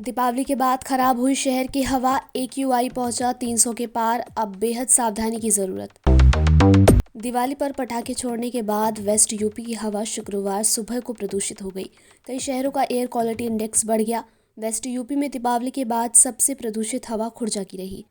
दीपावली के बाद खराब हुई शहर की हवा, AQI पहुंचा 300 के पार, अब बेहद सावधानी की जरूरत। दिवाली पर पटाखे छोड़ने के बाद वेस्ट यूपी की हवा शुक्रवार सुबह को प्रदूषित हो गई। कई शहरों का एयर क्वालिटी इंडेक्स बढ़ गया। वेस्ट यूपी में दीपावली के बाद सबसे प्रदूषित हवा खुर्जा की रही।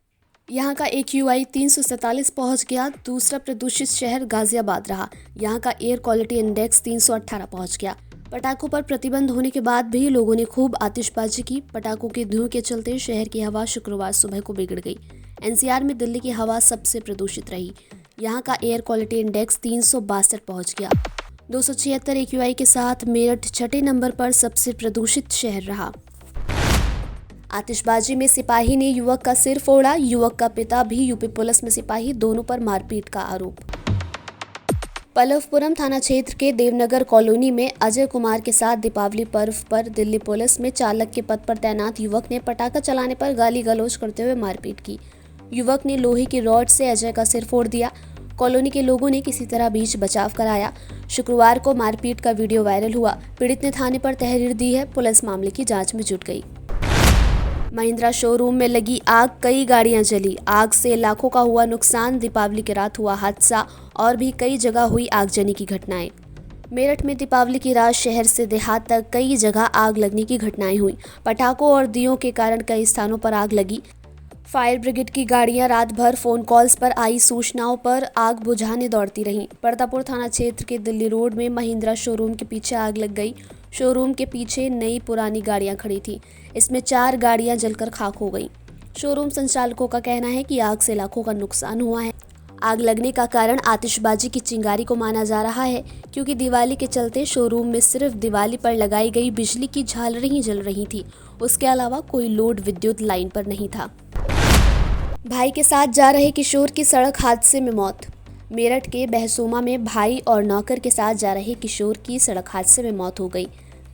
यहाँ का AQI 347 पहुंच गया। दूसरा प्रदूषित शहर गाजियाबाद रहा। यहाँ का एयर क्वालिटी इंडेक्स 318 पहुंच गया। पटाखों पर प्रतिबंध होने के बाद भी लोगों ने खूब आतिशबाजी की। पटाखों के धुएं के चलते शहर की हवा शुक्रवार सुबह को बिगड़ गई। NCR में दिल्ली की हवा सबसे प्रदूषित रही। यहाँ का एयर क्वालिटी इंडेक्स 362 पहुंच गया। 276 AQI के साथ मेरठ छठे नंबर पर सबसे प्रदूषित शहर रहा। आतिशबाजी में सिपाही ने युवक का सिर फोड़ा। युवक का पिता भी यूपी पुलिस में सिपाही, दोनों पर मारपीट का आरोप। पल्लवपुरम थाना क्षेत्र के देवनगर कॉलोनी में अजय कुमार के साथ दीपावली पर्व पर दिल्ली पुलिस में चालक के पद पर तैनात युवक ने पटाखा चलाने पर गाली गलौज करते हुए मारपीट की। युवक ने लोहे की रॉड से अजय का सिर फोड़ दिया। कॉलोनी के लोगों ने किसी तरह बीच बचाव कराया। शुक्रवार को मारपीट का वीडियो वायरल हुआ। पीड़ित ने थाने पर तहरीर दी है। पुलिस मामले की जांच में जुट गई। महिंद्रा शोरूम में लगी आग, कई गाड़ियां जली। आग से लाखों का हुआ नुकसान। दीपावली की रात हुआ हादसा और भी कई जगह हुई आगजनी की घटनाएं। मेरठ में दीपावली की रात शहर से देहात तक कई जगह आग लगने की घटनाएं हुई। पटाखों और दियों के कारण कई स्थानों पर आग लगी। फायर ब्रिगेड की गाड़ियां रात भर फोन कॉल्स पर आई सूचनाओं पर आग बुझाने दौड़ती रहीं। परतापुर थाना क्षेत्र के दिल्ली रोड में महिंद्रा शोरूम के पीछे आग लग गई। शोरूम के पीछे नई पुरानी गाड़ियां खड़ी थी। इसमें 4 गाड़ियां जलकर खाक हो गईं। शोरूम संचालकों का कहना है कि आग से लाखों का नुकसान हुआ है। आग लगने का कारण आतिशबाजी की चिंगारी को माना जा रहा है, क्योंकि दिवाली के चलते शोरूम में सिर्फ दिवाली पर लगाई गई बिजली की झालरें ही जल रही थी। उसके अलावा कोई लोड विद्युत लाइन पर नहीं था। भाई के साथ जा रहे किशोर की सड़क हादसे में मौत। मेरठ के बहसोमा में भाई और नौकर के साथ जा रहे किशोर की सड़क हादसे में मौत हो गई।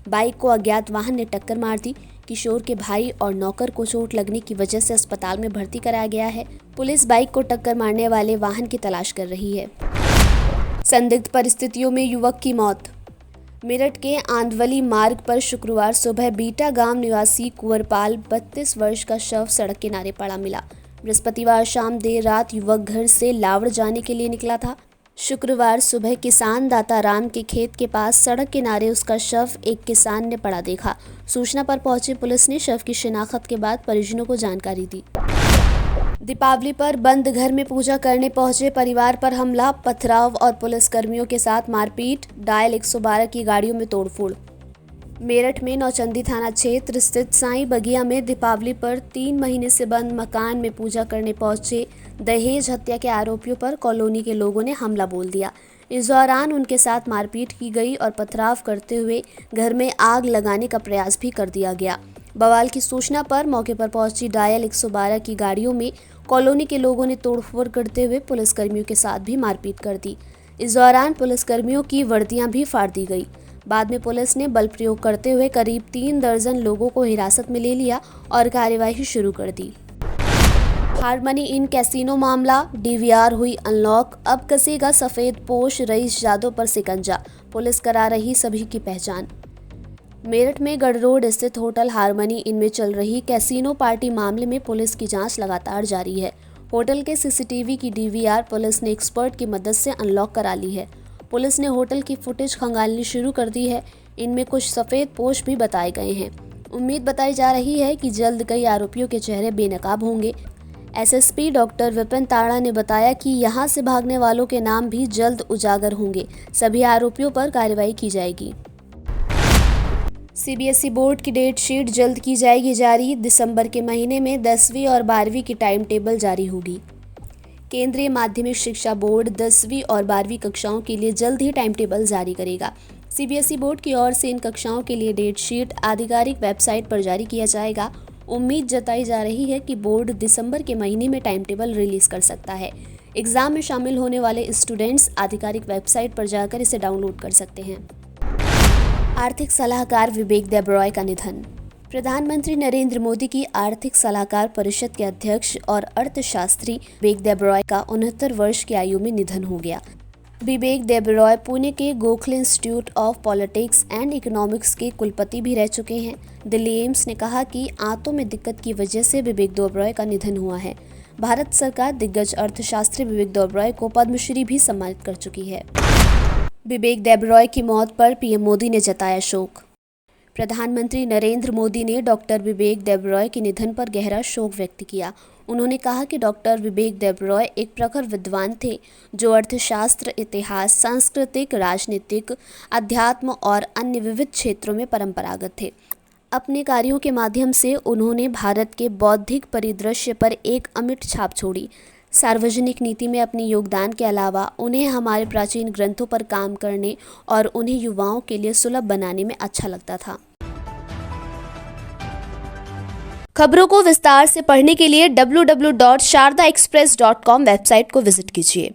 बाइक को अज्ञात वाहन ने टक्कर मार दी। किशोर के भाई और नौकर को चोट लगने की वजह से अस्पताल में भर्ती कराया गया है। पुलिस बाइक को टक्कर मारने वाले वाहन की तलाश कर रही है। संदिग्ध परिस्थितियों में युवक की मौत। मेरठ के आंधवली मार्ग पर शुक्रवार सुबह बीटा गांव निवासी कुंवरपाल 32 वर्ष का शव सड़क किनारे पड़ा मिला। बृहस्पतिवार शाम देर रात युवक घर से लावड़ जाने के लिए निकला था। शुक्रवार सुबह किसान दाताराम के खेत के पास सड़क किनारे उसका शव एक किसान ने पड़ा देखा। सूचना पर पहुंची पुलिस ने शव की शिनाख्त के बाद परिजनों को जानकारी दी। दीपावली पर बंद घर में पूजा करने पहुंचे परिवार पर हमला, पथराव और पुलिसकर्मियों के साथ मारपीट। डायल 112 की गाड़ियों में तोड़फोड़। मेरठ में नौचंदी थाना क्षेत्र स्थित साईं बगिया में दीपावली पर 3 महीने से बंद मकान में पूजा करने पहुंचे दहेज हत्या के आरोपियों पर कॉलोनी के लोगों ने हमला बोल दिया। इस दौरान उनके साथ मारपीट की गई और पथराव करते हुए घर में आग लगाने का प्रयास भी कर दिया गया। बवाल की सूचना पर मौके पर पहुंची डायल 112 की गाड़ियों में कॉलोनी के लोगों ने तोड़फोड़ करते हुए पुलिसकर्मियों के साथ भी मारपीट कर दी। इस दौरान पुलिसकर्मियों की वर्दियां भी फाड़ दी गई। बाद में पुलिस ने बल प्रयोग करते हुए करीब 3 दर्जन लोगों को हिरासत में ले लिया और कार्यवाही शुरू कर दी। हारमनी इन कैसीनो मामला, DVR हुई अनलॉक। अब कसेगा सफेद पोश रईस जादव पर सिकंजा। पुलिस करा रही सभी की पहचान। मेरठ में गढ़ रोड स्थित होटल हारमनी इन में चल रही कैसीनो पार्टी मामले में पुलिस की जांच लगातार जारी है। होटल के CCTV की DVR पुलिस ने एक्सपर्ट की मदद से अनलॉक करा ली है। पुलिस ने होटल की फुटेज खंगालनी शुरू कर दी है। इनमें कुछ सफेद पोश भी बताए गए हैं। उम्मीद बताई जा रही है कि जल्द कई आरोपियों के चेहरे बेनकाब होंगे। SSP डॉक्टर विपिन ताड़ा ने बताया कि यहां से भागने वालों के नाम भी जल्द उजागर होंगे। सभी आरोपियों पर कार्रवाई की जाएगी। CBSE बोर्ड की डेट शीट जल्द की जाएगी जारी। दिसंबर के महीने में 10वीं और 12वीं की टाइम टेबल जारी होगी। केंद्रीय माध्यमिक शिक्षा बोर्ड 10वीं और 12वीं कक्षाओं के लिए जल्द ही टाइम टेबल जारी करेगा। CBSE बोर्ड की ओर से इन कक्षाओं के लिए डेट शीट आधिकारिक वेबसाइट पर जारी किया जाएगा। उम्मीद जताई जा रही है कि बोर्ड दिसंबर के महीने में टाइम टेबल रिलीज कर सकता है। एग्जाम में शामिल होने वाले स्टूडेंट्स आधिकारिक वेबसाइट पर जाकर इसे डाउनलोड कर सकते हैं। आर्थिक सलाहकार विवेक देबरॉय का निधन। प्रधानमंत्री नरेंद्र मोदी की आर्थिक सलाहकार परिषद के अध्यक्ष और अर्थशास्त्री विवेक देबरॉय का 69 वर्ष की आयु में निधन हो गया। विवेक देबरॉय पुणे के Gokhale institute of politics and economics के कुलपति भी रह चुके हैं। दिल्ली एम्स ने कहा कि आंतों में दिक्कत की वजह से विवेक देबरॉय का निधन हुआ है। भारत सरकार दिग्गज अर्थशास्त्री विवेक देबरॉय को पद्मश्री भी सम्मानित कर चुकी है। विवेक देबरॉय की मौत पर पीएम मोदी ने जताया शोक। प्रधानमंत्री नरेंद्र मोदी ने डॉक्टर विवेक देबरॉय के निधन पर गहरा शोक व्यक्त किया। उन्होंने कहा कि डॉक्टर विवेक देबरॉय एक प्रखर विद्वान थे जो अर्थशास्त्र, इतिहास, सांस्कृतिक, राजनीतिक, अध्यात्म और अन्य विविध क्षेत्रों में परंपरागत थे। अपने कार्यों के माध्यम से उन्होंने भारत के बौद्धिक परिदृश्य पर एक अमिट छाप छोड़ी। सार्वजनिक नीति में अपने योगदान के अलावा उन्हें हमारे प्राचीन ग्रंथों पर काम करने और उन्हें युवाओं के लिए सुलभ बनाने में अच्छा लगता था। खबरों को विस्तार से पढ़ने के लिए www.shardaexpress.com वेबसाइट को विजिट कीजिए।